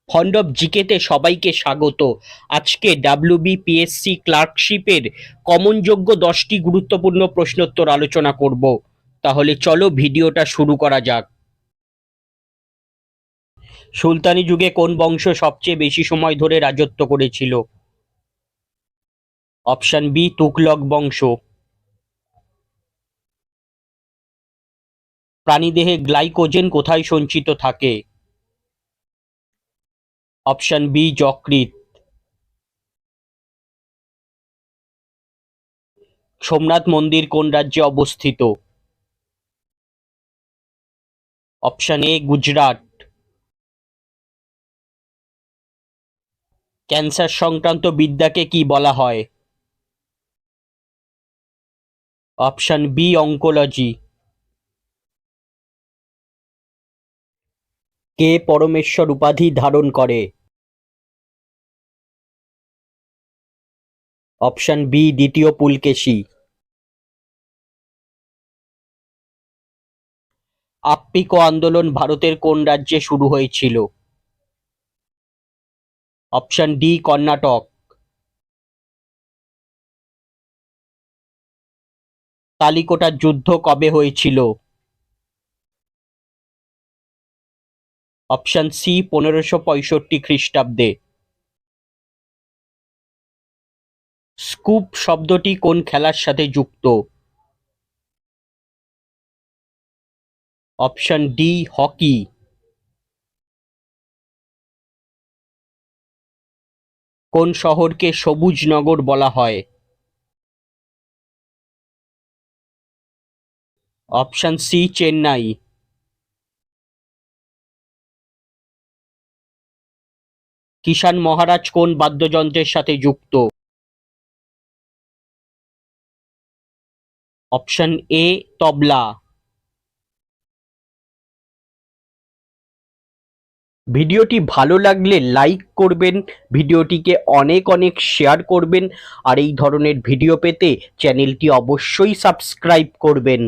Fond of জিকেতে সবাইকে স্বাগত। আজকে ডাব্লিউবিপিএসসি ক্লার্কশিপের কমনযোগ্য 10টি গুরুত্বপূর্ণ প্রশ্নোত্তর আলোচনা করব। তাহলে চলো ভিডিওটা শুরু করা যাক। সুলতানি যুগে কোন বংশ সবচেয়ে বেশি সময় ধরে রাজত্ব করেছিল? অপশন বি, তুগলক বংশ। প্রাণীদেহে গ্লাইকোজেন কোথায় সঞ্চিত থাকে? অপশন বি, যকৃৎ। সোমনাথ মন্দির কোন রাজ্যে অবস্থিত? Option A, Gujarat. ক্যান্সার সংক্রান্ত বিদ্যাকে কি বলা হয়? Option B, oncology. কে পরমেশ্বর উপাধি ধারণ করে? অপশন বি, দ্বিতীয় পুলকেশী। আপ্পিকো আন্দোলন ভারতের কোন রাজ্যে শুরু হয়েছিল? Option D, Karnataka. তালিকোটার যুদ্ধ কবে হয়েছিল? অপশন সি, 1565 খ্রিস্টাব্দে। স্কুপ শব্দটি কোন খেলার সাথে যুক্ত? Option D, hockey. কোন শহরকে সবুজ নগর বলা হয়? Option C, Chennai. কিষান মহারাজ কোন বাদ্যযন্ত্রের সাথে যুক্ত? Option A, tabla. ভিডিওটি ভালো লাগলে লাইক করবেন, ভিডিওটিকে অনেক অনেক শেয়ার করবেন, আর এই ধরনের ভিডিও পেতে চ্যানেলটি অবশ্যই সাবস্ক্রাইব করবেন।